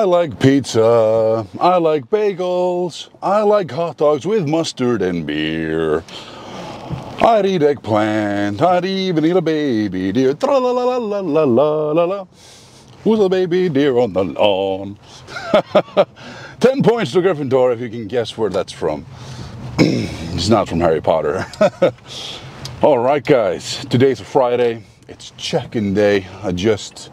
I like pizza, I like bagels, I like hot dogs with mustard and beer. I'd eat eggplant, I'd even eat a baby deer. Tra-la-la-la-la-la-la-la. Who's the baby deer on the lawn? 10 points to Gryffindor if you can guess where that's from. It's not from Harry Potter. Alright guys, today's a Friday. It's check-in day. I just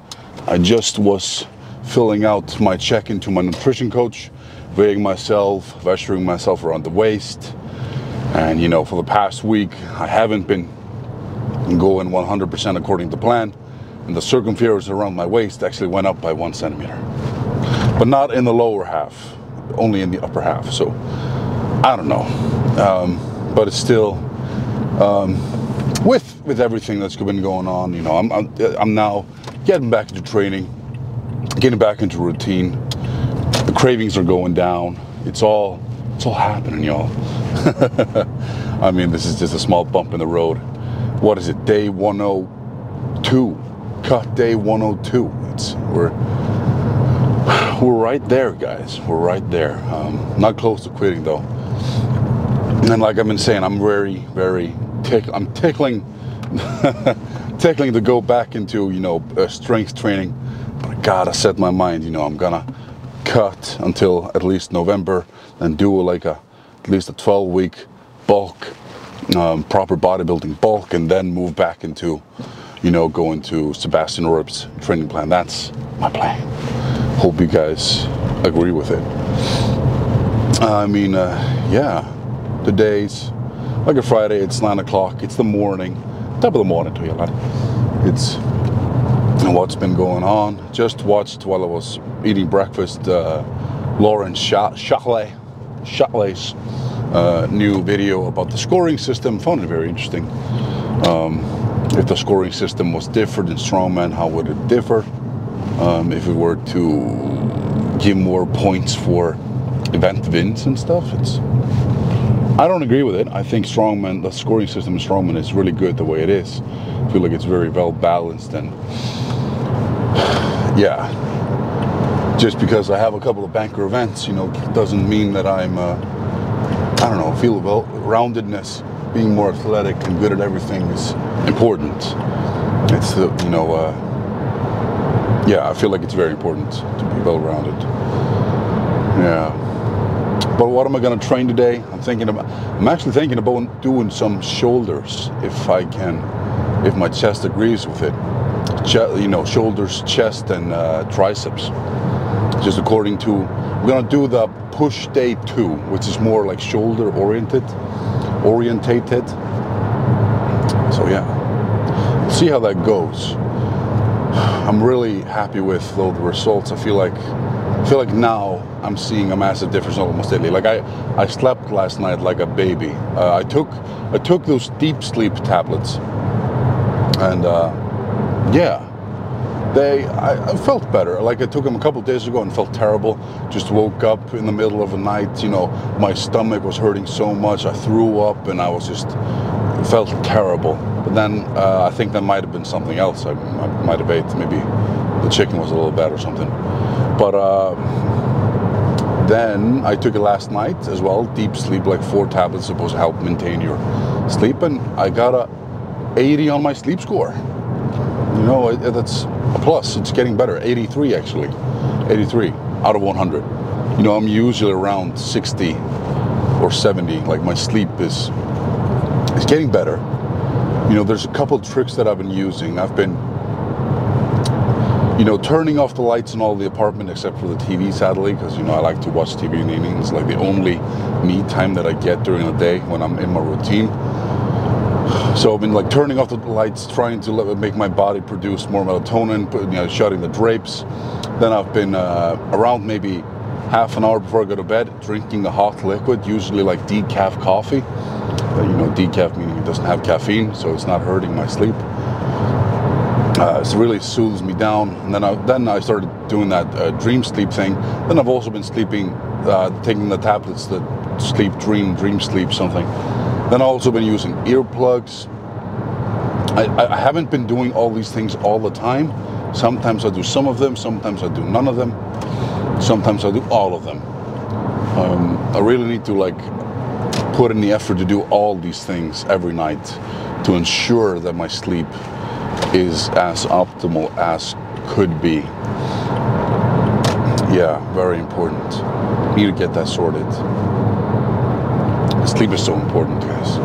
was filling out my check-in to my nutrition coach, weighing myself, measuring myself around the waist. And you know, for the past week, I haven't been going 100% according to plan. And the circumference around my waist actually went up by 1 centimeter. But not in the lower half, only in the upper half. So, I don't know. But it's still, with everything that's been going on, you know, I'm now getting back into training, getting back into routine. The cravings are going down. It's all happening, y'all. I mean, this is just a small bump in the road. What is it? Day 102. Cut day 102. We're right there, guys. We're right there. Not close to quitting though. And like I've been saying, I'm very tickling to go back into, you know, strength training. But I gotta set my mind, you know, I'm gonna cut until at least November and do like at least a 12-week bulk, proper bodybuilding bulk, and then move back into, you know, going to Sebastian Orb's training plan. That's my plan. Hope you guys agree with it. I mean, yeah, today's like a Friday. It's 9 o'clock. It's the morning, top of the morning to you, lad. It's what's been going on. Just watched while I was eating breakfast, Lauren Shockley's new video about the scoring system. Found it very interesting. If the scoring system was different in strongman, how would it differ? If it were to give more points for event wins and stuff, I don't agree with it. I think strongman, the scoring system in strongman is really good the way it is. I feel like it's very well balanced, and yeah, just because I have a couple of banker events, you know, doesn't mean that I'm, I don't know, feel well-roundedness. Being more athletic and good at everything is important. It's the, you know, yeah, I feel like it's very important to be well-rounded. Yeah. But what am I going to train today? I'm actually thinking about doing some shoulders if I can, if my chest agrees with it. You know, shoulders, chest, and triceps. Just according to, we're going to do the push day 2, which is more like shoulder orientated. So yeah, see how that goes. I'm really happy with though the results. I feel like now I'm seeing a massive difference almost daily. Like I slept last night like a baby. I took those deep sleep tablets, and yeah, I felt better. Like I took them a couple of days ago and felt terrible. Just woke up in the middle of the night, you know, my stomach was hurting so much. I threw up and I was felt terrible. But then I think that might have been something else. I might have ate, maybe the chicken was a little bad or something. But then I took it last night as well, deep sleep, like 4 tablets supposed to help maintain your sleep, and I got a 80 on my sleep score. You know, that's a plus. It's getting better. 83 actually. 83 out of 100. You know, I'm usually around 60 or 70. Like my sleep is getting better. You know, there's a couple tricks that I've been using. I've been, you know, turning off the lights in all the apartment except for the TV, sadly, because, you know, I like to watch TV in the evening. It's like the only me time that I get during the day when I'm in my routine. So I've been like turning off the lights, trying to make my body produce more melatonin, you know, shutting the drapes. Then I've been around maybe half an hour before I go to bed, drinking a hot liquid, usually like decaf coffee. You know, decaf meaning it doesn't have caffeine, so it's not hurting my sleep. It really soothes me down. And then I started doing that dream sleep thing. Then I've also been sleeping, taking the tablets that sleep, dream sleep something. Then I've also been using earplugs. I haven't been doing all these things all the time. Sometimes I do some of them, sometimes I do none of them. Sometimes I do all of them. I really need to like put in the effort to do all these things every night to ensure that my sleep is as optimal as could be. Yeah, very important. Need to get that sorted. Sleep is so important, guys.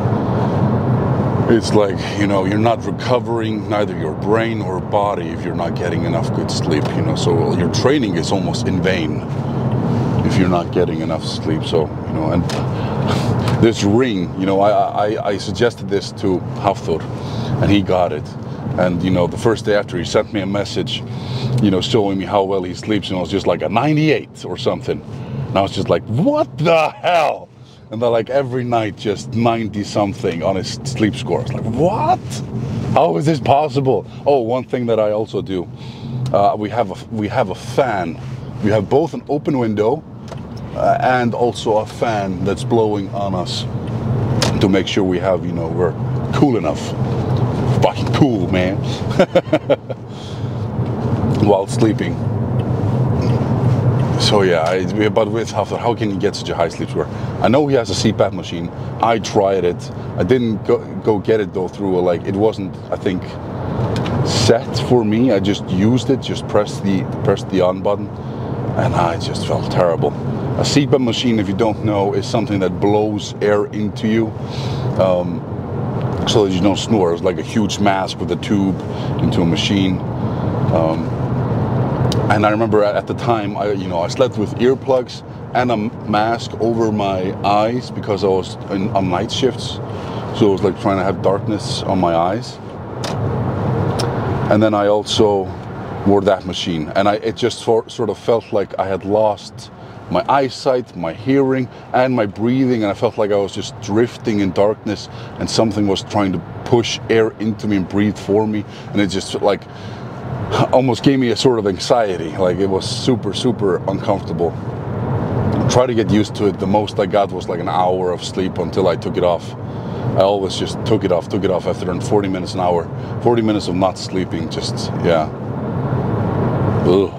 It's like, you know, you're not recovering neither your brain or body if you're not getting enough good sleep, you know. So your training is almost in vain if you're not getting enough sleep. So, you know, and this ring, you know, I suggested this to Hafthor and he got it. And, you know, the first day after he sent me a message, you know, showing me how well he sleeps, and it was just like a 98 or something. And I was just like, what the hell? And they're like every night just 90 something on his sleep score. I was like, what? How is this possible? Oh, one thing that I also do, we have a fan. We have both an open window and also a fan that's blowing on us to make sure we have, you know, we're cool enough. Fucking cool, man. While sleeping. So yeah, but with Hafthor, how can you get such a high sleep score? I know he has a CPAP machine. I tried it. I didn't go get it though through it wasn't, I think, set for me. I just used it, just pressed the on button, and I just felt terrible. A CPAP machine, if you don't know, is something that blows air into you. So that you don't snore. It's like a huge mask with a tube into a machine. And I remember at the time, I slept with earplugs and a mask over my eyes because I was on night shifts. So it was like trying to have darkness on my eyes. And then I also wore that machine. And it just sort of felt like I had lost my eyesight, my hearing, and my breathing, and I felt like I was just drifting in darkness and something was trying to push air into me and breathe for me, and it just like almost gave me a sort of anxiety. Like it was super, super uncomfortable. I tried to get used to it. The most I got was like an hour of sleep until I took it off. I always just took it off after 40 minutes, an hour. 40 minutes of not sleeping, just, yeah. Ugh.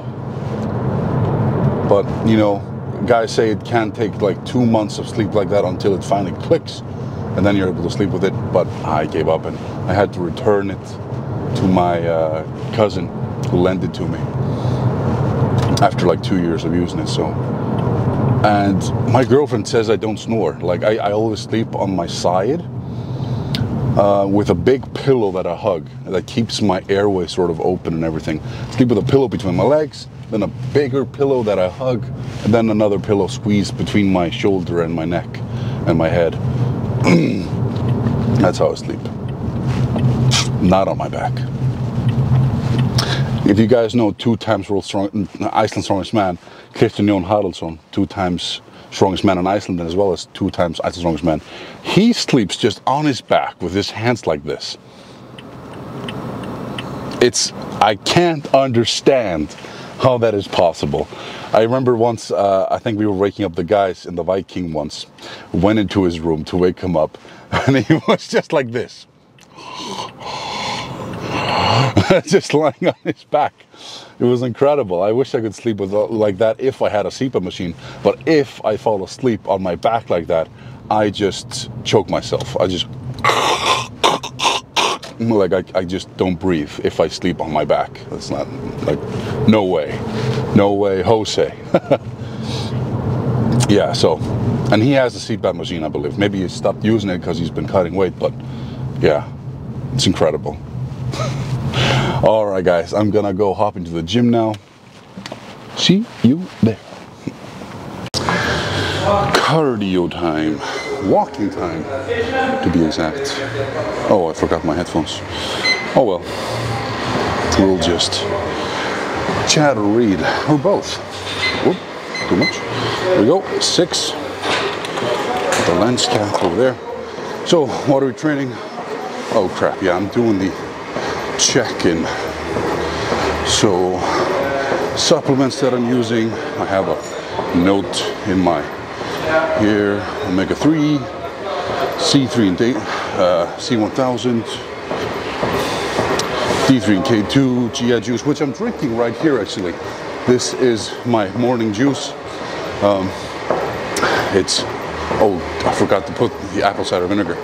But, you know, guys say it can take like 2 months of sleep like that until it finally clicks, and then you're able to sleep with it. But I gave up and I had to return it to my cousin who lent it to me after like 2 years of using it. So, and my girlfriend says I don't snore. Like I always sleep on my side with a big pillow that I hug that keeps my airway sort of open and everything. Sleep with a pillow between my legs, then a bigger pillow that I hug, and then another pillow squeezed between my shoulder and my neck and my head. That's how I sleep. Not on my back. If you guys know 2 times Iceland's strongest man, Kristján Jón Haraldsson, 2 times strongest man in Iceland, as well as 2 times Iceland's strongest man, he sleeps just on his back with his hands like this. I can't understand how that is possible. I remember once, I think we were waking up the guys in the Viking once, went into his room to wake him up, and he was just like this. Just lying on his back. It was incredible. I wish I could sleep with like that if I had a CPAP machine, but if I fall asleep on my back like that, I just choke myself. I just like I just don't breathe if I sleep on my back. That's not, like, no way, Jose. Yeah, so, and he has a CPAP machine, I believe. Maybe he stopped using it because he's been cutting weight, but yeah, it's incredible. All right, guys, I'm gonna go hop into the gym now. See you there. Cardio time, walking time, to be exact. Oh, I forgot my headphones. Oh well, we'll just chat or read, or both. Whoop, too much. There we go, 6. The lens cap over there. So, what are we training? Oh crap, yeah, I'm doing the check-in. So, supplements that I'm using, I have a note in my here, omega-3, C3 and C1000, D3 and K2, GI juice, which I'm drinking right here actually. This is my morning juice. Oh, I forgot to put the apple cider vinegar.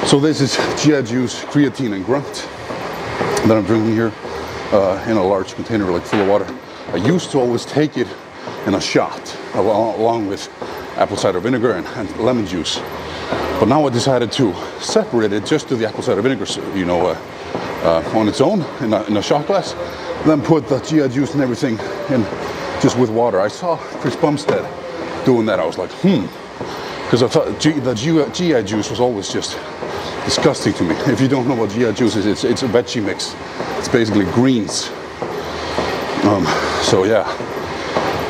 So this is chia juice, creatine, and grunt that I'm drinking here in a large container, like full of water. I used to always take it in a shot along with apple cider vinegar and lemon juice. But now I decided to separate it, just to the apple cider vinegar, you know, on its own in a shot glass. Then put the chia juice and everything in just with water. I saw Chris Bumstead doing that. I was like, because I thought the chia juice was always just disgusting to me. If you don't know what chia juice is, it's a veggie mix. It's basically greens. So yeah,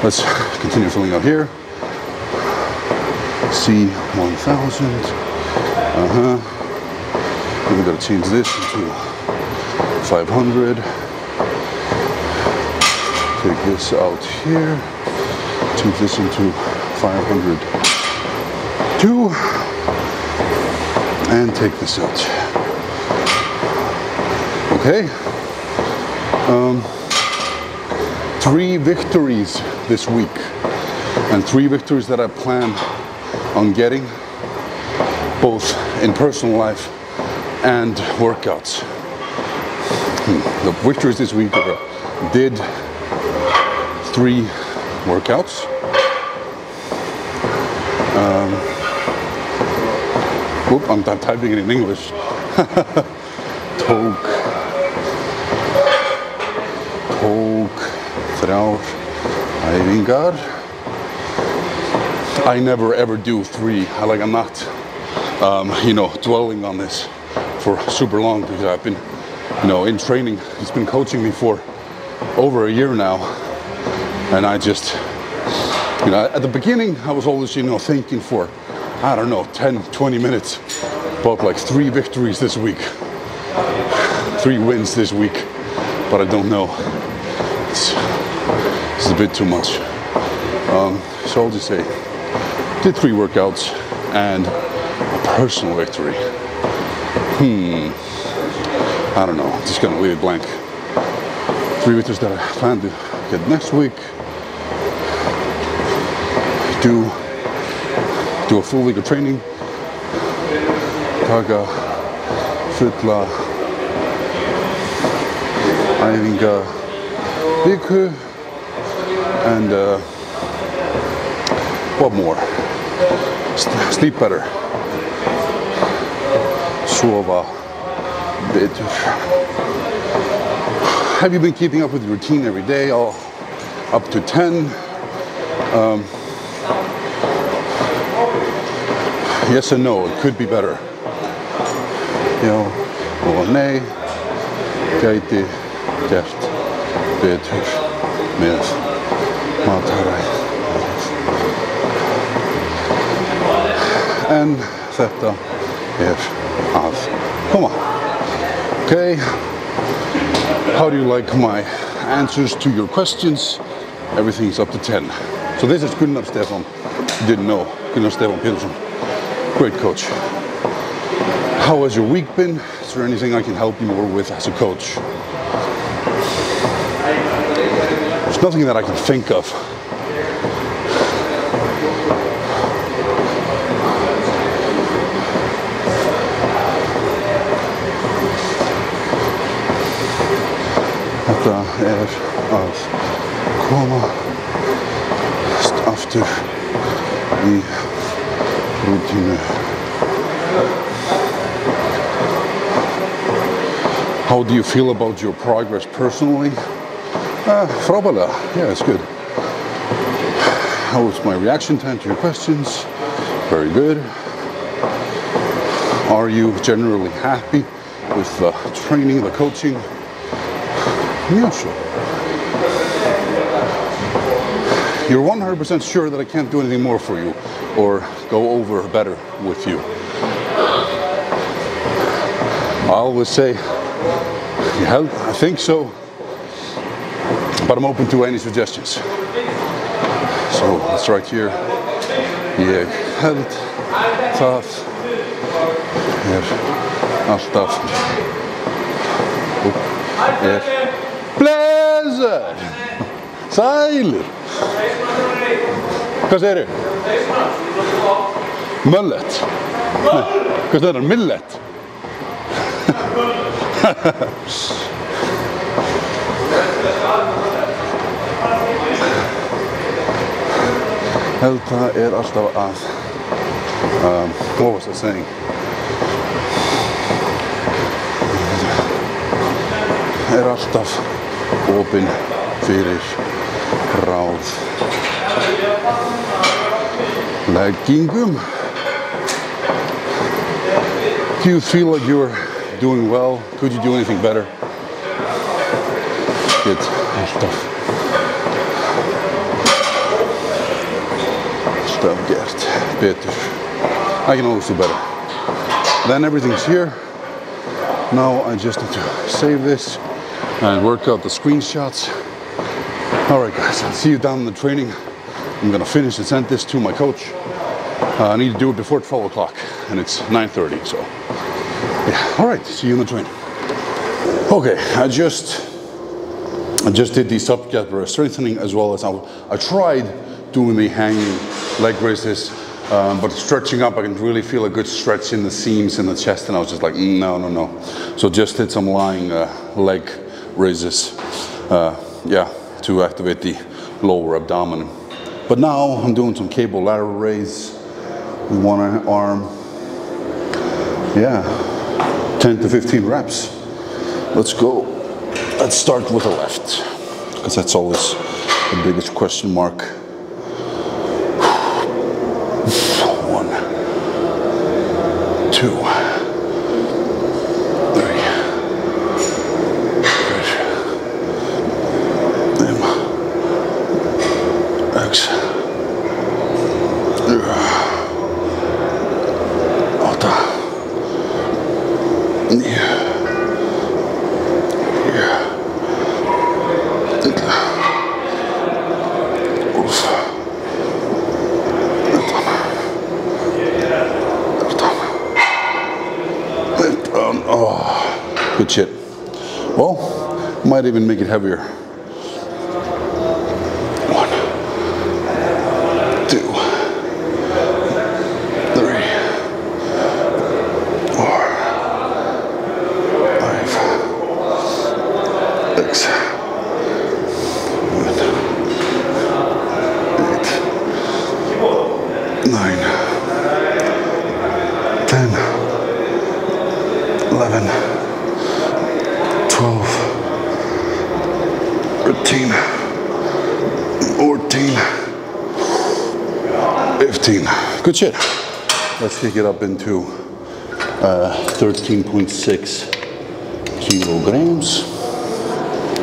let's continue filling out here. C1000. Then we gotta change this into 500. Take this out here. Change this into 502. And take this out. Okay. 3 victories this week, and 3 victories that I plan on getting, both in personal life and workouts. The victories this week are: did 3 workouts. I'm typing it in English. Tók 3 æfingar. I never ever do 3. I'm not, you know, dwelling on this for super long, because I've been, you know, in training. He's been coaching me for over a year now, and I just, you know, at the beginning I was always, you know, thinking for, I don't know, 10-20 minutes, but like 3 victories this week, 3 wins this week, but I don't know. It's a bit too much. So I'll just say, did 3 workouts and a personal victory. I don't know, just gonna leave it blank. 3 victories that I plan to get next week. Do a full week of training. Taka fulla æfinga viku. And what more? Sleep better. Sova better. Have you been keeping up with your routine every day, all up to 10? Yes and no, it could be better. Já og nei, gæti gert betur með mataræði. En þetta að koma. Okay, how do you like my answers to your questions? Everything's up to 10. So this is Gunnar Stefán. You didn't know, Gunnar Stefán Pétursson. Great coach. How has your week been? Is there anything I can help you more with as a coach? There's nothing that I can think of. Þetta að koma aftur í rútínu. How do you feel about your progress personally? Frábærlega. Yeah, it's good. How was my reaction time to your questions? Very good. Are you generally happy with the training, the coaching? Yeah, sure. You're 100% sure that I can't do anything more for you or go over better with you. I always say, yeah, I think so, but I'm open to any suggestions. So let's write here. Ég held það alltaf pleasure. Sælir. Hvað segir þið? Mullet. Nei, hvað segir það? Millet. Held það alltaf að what was I saying? Alltaf opinn fyrir ráð leggingum. Do you feel like you're doing well? Could you do anything better? Get alltaf gert betur. I can always do better. Then everything's here. Now I just need to save this and work out the screenshots. Alright guys, I'll see you down in the training. I'm gonna finish and send this to my coach. I need to do it before 12 o'clock and it's 9:30, so yeah. Alright, see you in the training. Okay, I just did the subscapularis strengthening as well as I tried doing the hanging leg raises, but stretching up I can really feel a good stretch in the seams in the chest, and I was just like no. So just did some lying leg raises, yeah, to activate the lower abdomen. But now I'm doing some cable lateral raise with one arm. Yeah, 10 to 15 reps. Let's go. Let's start with the left, because that's always the biggest question mark. 1, 2, good shit. Well, might even make it heavier. 1, 2, 3, 4, 5, 6, 7, 8, 9, 10, 11, 12, 13, 14, 15. Good shit. Let's kick it up into 13.6 kilograms.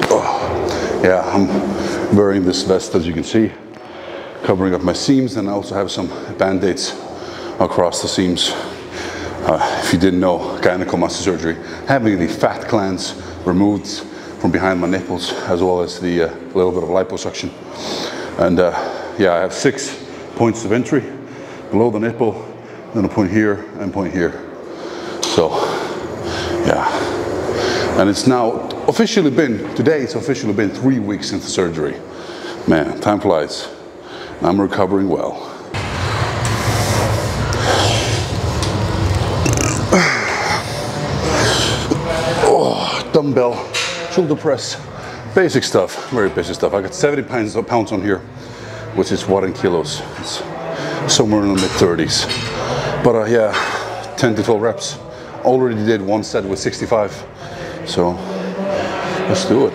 Oh, yeah, I'm wearing this vest, as you can see, covering up my seams, and I also have some band-aids across the seams. If you didn't know, gynecomastia surgery, having the fat glands removed from behind my nipples, as well as the little bit of liposuction. And yeah, I have 6 points of entry below the nipple, then a point here and point here. So yeah, and it's now officially been, today it's officially been 3 weeks since the surgery. Man, time flies. I'm recovering well. Dumbbell, shoulder press, basic stuff, very basic stuff. I got 70 pounds on here, which is what in kilos? It's somewhere in the mid-30s. But yeah, 10 to 12 reps. Already did one set with 65, so let's do it.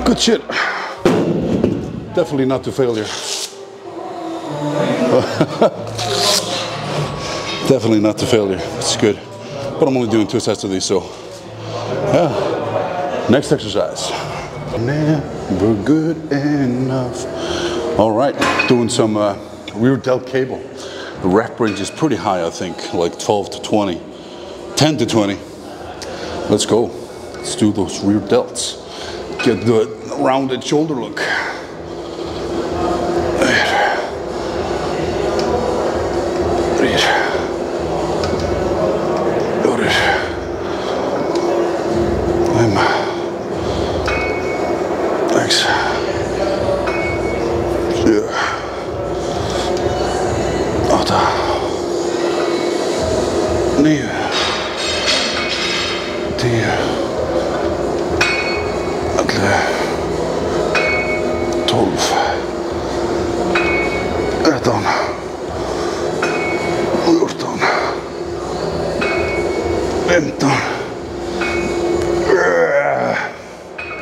Good shit. Definitely not to failure. Definitely not to failure. It's good. But I'm only doing 2 sets of these, so yeah. Next exercise. Never good enough All right, doing some rear delt cable. The rep range is pretty high, I think, like 12 to 20, 10 to 20. Let's go. Let's do those rear delts. Get the rounded shoulder look. Thanks. Yeah. 8, 9, 10, 11, 12, 13, 14, 15.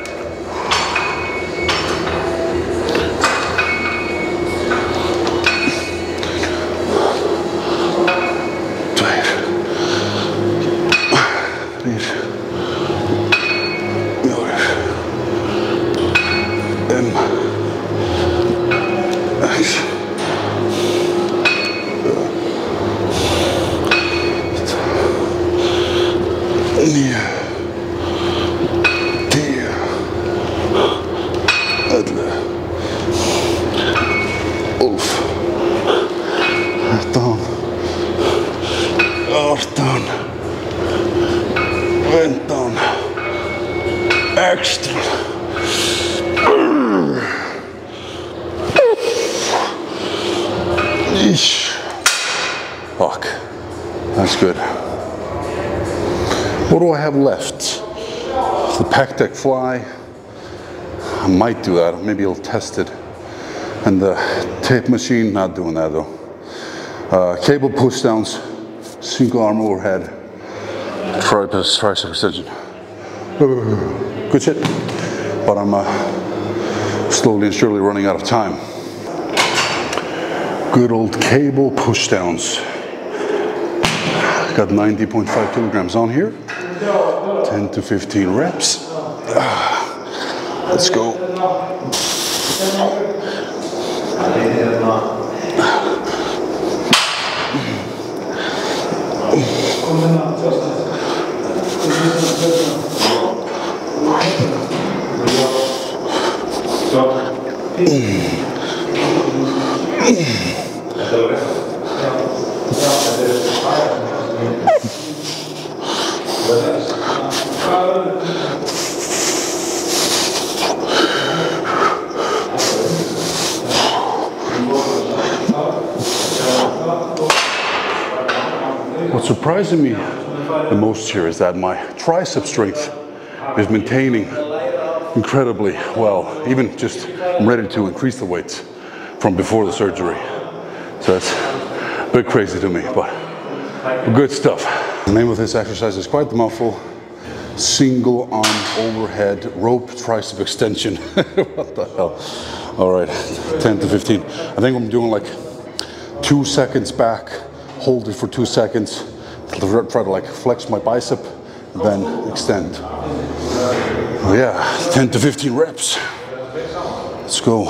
Extra. Yeesh. Fuck. That's good. What do I have left? The pec deck fly. I might do that. Maybe I'll test it. And the tape machine, not doing that though. Cable push downs, single arm overhead, tricep extension. Good shit. But I'm slowly and surely running out of time. Good old cable push downs. Got 90.5 kilograms on here. 10 to 15 reps. Let's go. What's surprising me the most here is that my tricep strength is maintaining incredibly well. Even just I'm ready to increase the weights from before the surgery. So that's a bit crazy to me, but good stuff. The name of this exercise is quite the mouthful. Single arm overhead rope tricep extension. What the hell? All right, 10 to 15. I think I'm doing like 2 seconds back, hold it for 2 seconds, try to like flex my bicep, and then extend. Oh yeah, 10 to 15 reps. Let's go.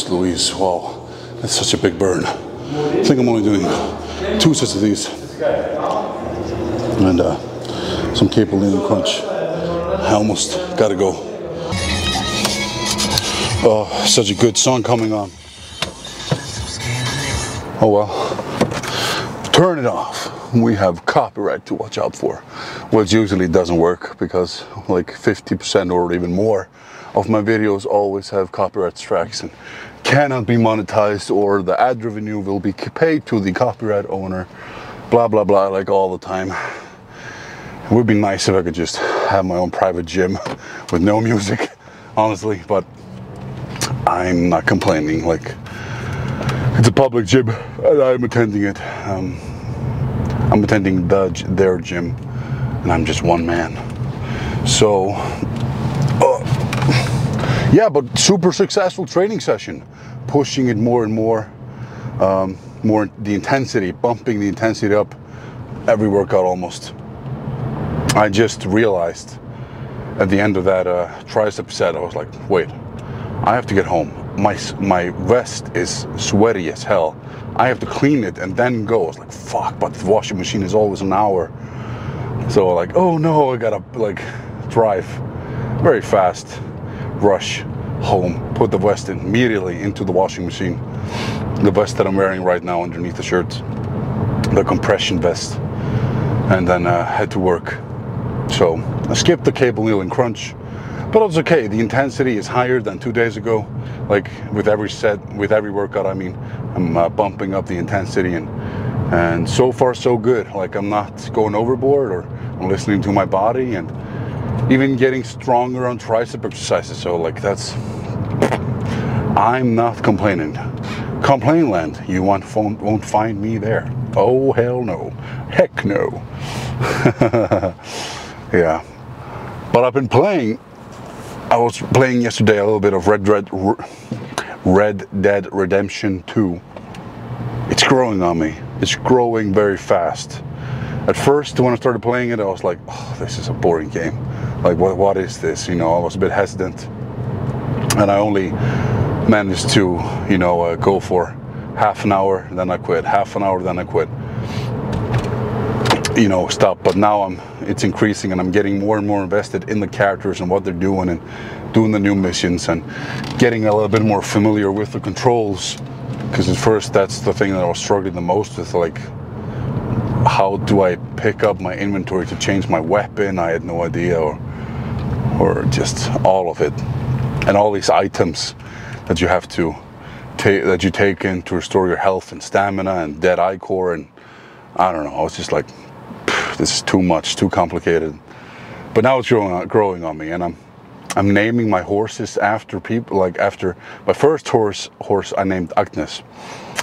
Jeez Louise, wow, that's such a big burn. I think I'm only doing 2 sets of these. And some cable knee and crunch. I almost gotta go. Oh, such a good song coming on. Oh well, turn it off. We have copyright to watch out for, which usually doesn't work because like 50% or even more of my videos always have copyright strikes and cannot be monetized, or the ad revenue will be paid to the copyright owner, blah blah blah, like all the time. It would be nice if I could just have my own private gym with no music, honestly, but I'm not complaining. Like, it's a public gym and I'm attending it. I'm attending their gym and I'm just one man. So yeah, but super successful training session, pushing it more and more, more the intensity, bumping the intensity up every workout almost. I just realized at the end of that tricep set, I was like, wait, I have to get home. My vest is sweaty as hell. I have to clean it and then go. I was like, fuck, but the washing machine is always an hour. So like, oh no, I gotta like drive very fast, rush home, put the vest immediately into the washing machine. The vest that I'm wearing right now underneath the shirt, the compression vest, and then head to work. So I skipped the cable kneel and crunch, but it's okay. The intensity is higher than 2 days ago. Like with every set, with every workout, I mean, I'm bumping up the intensity, and so far so good. Like I'm not going overboard, or I'm listening to my body, and even getting stronger on tricep exercises. So like I'm not complaining. Complain land, you won't find me there. Oh hell no, heck no. Yeah, but I've been playing. I was playing yesterday a little bit of Red Dead Redemption 2. It's growing on me. It's growing very fast. At first, when I started playing it, I was like, oh, this is a boring game. Like, what is this? You know, I was a bit hesitant. And I only managed to, you know, go for half an hour, then I quit. Half an hour, then I quit. You know, stop. But now it's increasing, and I'm getting more and more invested in the characters and what they're doing, and doing the new missions, and getting a little bit more familiar with the controls. Because at first, that's the thing that I was struggling the most with. Like, how do I pick up my inventory to change my weapon? I had no idea, or just all of it, and all these items that you have to take in to restore your health and stamina and dead eye core, and I don't know. I was just like, this is too much, too complicated. But now it's growing on me, and I'm naming my horses after people. Like after my first horse I named Agnes,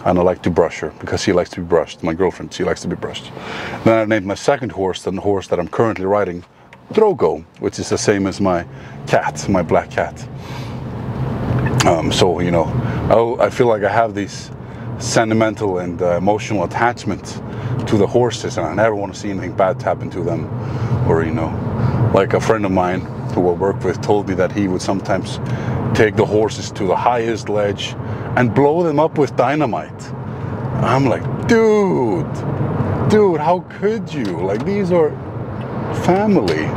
and I like to brush her because she likes to be brushed. My girlfriend, she likes to be brushed. Then I named my second horse, the horse that I'm currently riding, Drogo, which is the same as my cat, my black cat. So you know, I feel like I have these sentimental and emotional attachment to the horses, and I never want to see anything bad happen to them. Or, you know, like a friend of mine who I work with told me that he would sometimes take the horses to the highest ledge and blow them up with dynamite. I'm like, dude, how could you? Like, these are family.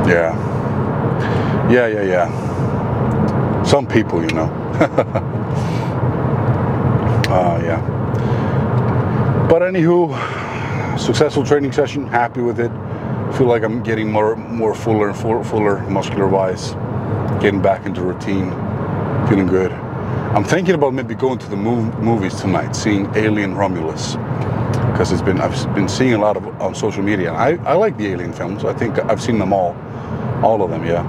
Yeah. Some people, you know. Yeah. But anywho, successful training session, happy with it. Feel like I'm getting more fuller muscular wise, getting back into routine, feeling good. I'm thinking about maybe going to the movies tonight, seeing Alien Romulus, because I've been seeing a lot on social media. I like the Alien films. I think I've seen them all of them, yeah.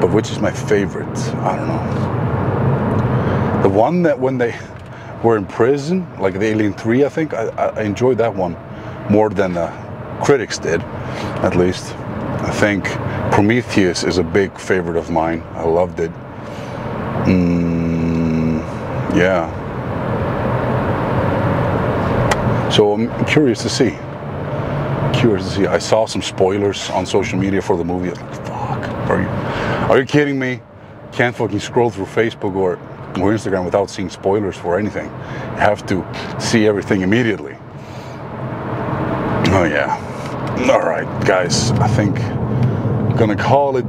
But which is my favorite? I don't know. The one that when they were in prison, like the Alien 3, I think I enjoyed that one more than the critics did, at least. I think Prometheus is a big favorite of mine. I loved it. Yeah. So I'm curious to see. I saw some spoilers on social media for the movie. I was like, fuck, are you kidding me? can't fucking scroll through Facebook or Instagram without seeing spoilers for anything. You have to see everything immediately. Oh yeah. All right, guys, I think I'm gonna call it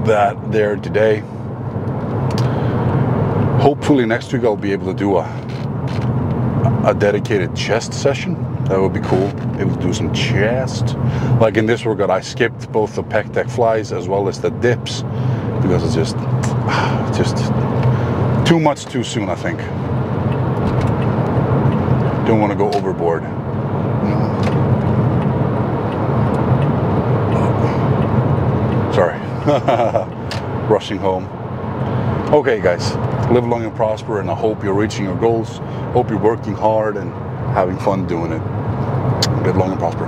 that there today. Hopefully next week I'll be able to do a dedicated chest session. That would be cool. Able to do some chest. Like in this workout, I skipped both the pec deck flies as well as the dips because it's just too much too soon, I think. Don't want to go overboard. Sorry. Rushing home. Okay, guys. Live long and prosper, and I hope you're reaching your goals. Hope you're working hard and having fun doing it. Live long and prosper.